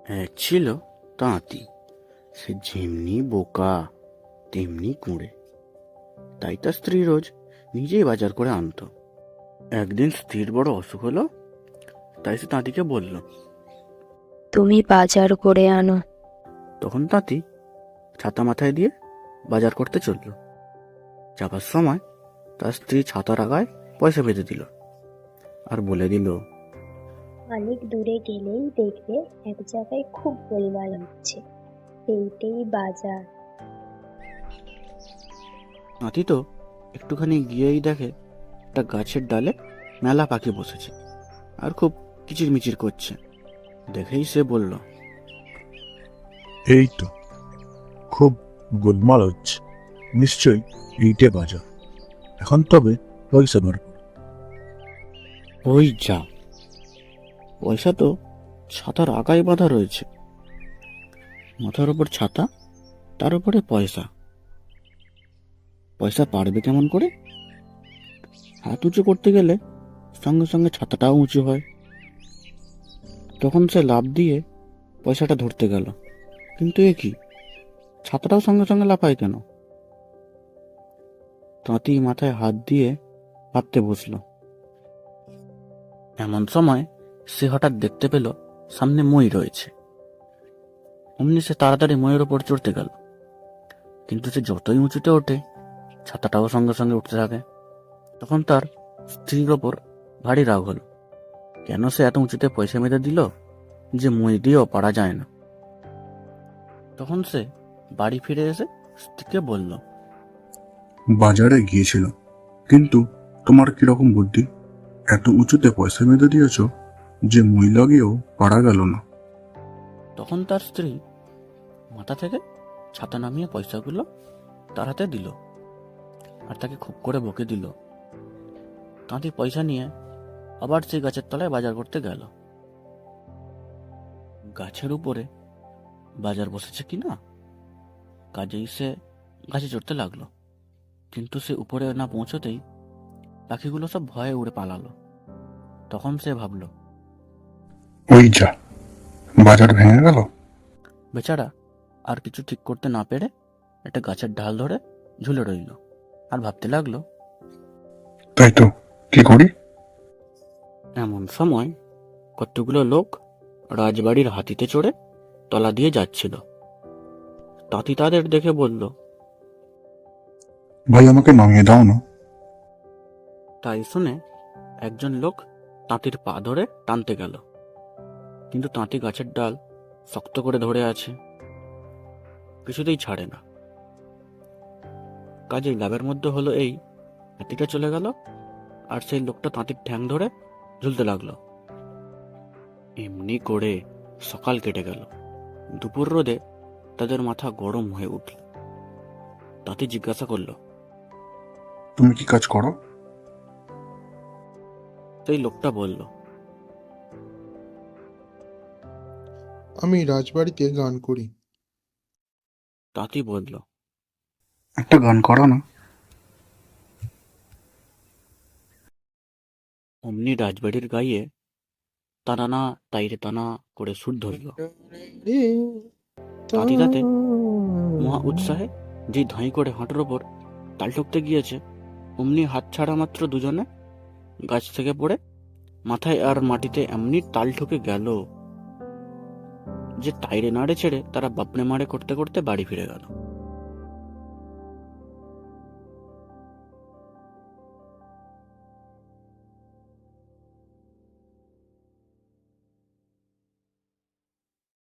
এক ছিল তাঁতি। সে যেমনি বোকা তেমনি কুঁড়ে। তাই তার স্ত্রী রোজ নিজেই বাজার করে আনতো। একদিন স্ত্রীর বড় অসুখ হলো, তাই সে তাঁতিকে বলল। তুমি বাজার করে আনো। তখন তাঁতি ছাতা মাথায় দিয়ে বাজার করতে চলল। যাবার সময় তার স্ত্রী ছাতার আগায় পয়সা বেঁধে দিল আর বলে দিল, অনেক দূরে গেলেই দেখবে এক জায়গায় খুব গোলমাল হচ্ছে, এইটাই বাজার। তাঁতি তো একটুখানি গিয়েই দেখে একটা গাছের ডালে মেলা পাখি বসেছে আর খুব কিচিরমিচির করছে। দেখেই সে বলল, এই তো খুব গোলমাল হচ্ছে, নিশ্চয়ই এইটে বাজার। এখন তবে পয়সা বার কর। ওই যা, পয়সা তো ছাতার আগায় বাঁধা রয়েছে। মাথার ওপর ছাতা, তার উপরে পয়সা। পয়সা পারবে কেমন করে? হাত উঁচু করতে গেলে সঙ্গে সঙ্গে ছাতাটাও উঁচু হয়। তখন সে লাফ দিয়ে পয়সাটা ধরতে গেল, কিন্তু এ কি, ছাতাটাও সঙ্গে সঙ্গে লাফায় কেন? তাঁতি মাথায় হাত দিয়ে ভাবতে বসলো। এমন সময় সে হঠাৎ দেখতে পেল সামনে মই রয়েছে। অমনি সে তাড়াতাড়ি মইয়ের ওপর চড়তে গেল, কিন্তু সে যতই উঁচুতে ওঠে ছাতাটাও সঙ্গে সঙ্গে উঠতে থাকে। তখন তার স্ত্রীর ওপর ভারী রাগ হলো। কেন সে এত উঁচুতে পয়সা মেরে দিল যে মই দিয়েও পারা যায় না। তখন সে বাড়ি ফিরে এসে স্ত্রীকে বলল, বাজারে গিয়েছিল, কিন্তু তোমার কিরকম বুদ্ধি, এত উঁচুতে পয়সা বেঁধে দিয়েছ যে মই লাগিয়েও পারা গেল না। তখন তার স্ত্রী মাথা থেকে ছাতা নামিয়ে পয়সাগুলো তার হাতে দিল আর তাকে খুব করে বকে দিল। তাঁতি পয়সা নিয়ে আবার সেই গাছের তলায় বাজার করতে গেল। গাছের উপরে বাজার বসেছে কিনা কাজেই সে গাছে চড়তে লাগলো, কিন্তু সে উপরে না পৌঁছতেই পাখিগুলো সব ভয়ে উড়ে পালালো। তখন সে ভাবল, ওই যা, বাজার ভেঙে গেল। বেচারা আর কিছু ঠিক করতে না পেরে একটা গাছের ডাল ধরে ঝুলে রইল আর ভাবতে লাগলো, তাই তো, কি করি? এমন সময় কতগুলো লোক রাজবাড়ির হাতিতে চড়ে তলা দিয়ে যাচ্ছিল। তাঁতি তাদের দেখে বলল, ভাই আমাকে নামিয়ে দাও না। তাই শুনে একজন লোক তাঁতির পা ধরে টানতে গেল, কিন্তু তাঁতি গাছের ডাল শক্ত করে ধরে আছে, কিছুতেই ছাড়ে না। কাজেই লাভের মধ্যে হলো এই, হাতিটা চলে গেল আর সেই লোকটা তাঁতির ঠ্যাং ধরে ঝুলতে লাগলো। এমনি করে সকাল কেটে গেল। দুপুর রোদে তাদের মাথা গরম হয়ে উঠল। তাঁতি জিজ্ঞাসা করলো, তুমি কি কাজ করো? সেই লোকটা বলল, আমি রাজবাড়িতে গান করি। তাঁতি বলল, একটা গান করো না। অমনি রাজবাড়ির গায়ে তানা তাইরে তানা করে সুর ধরল। তাঁতি তাতে মহা উৎসাহে যে ধাঁই করে হাঁটুর ওপর তাল ঠুকতে গিয়েছে, অমনি হাত ছাড়া মাত্র দুজনে গাছ থেকে পড়ে মাথায় আর মাটিতে এমনি তাল ঠুকে গেল যে টাইরে নাড়ে ছেড়ে তারা বাপনে মারে করতে করতে বাড়ি ফিরে গেল।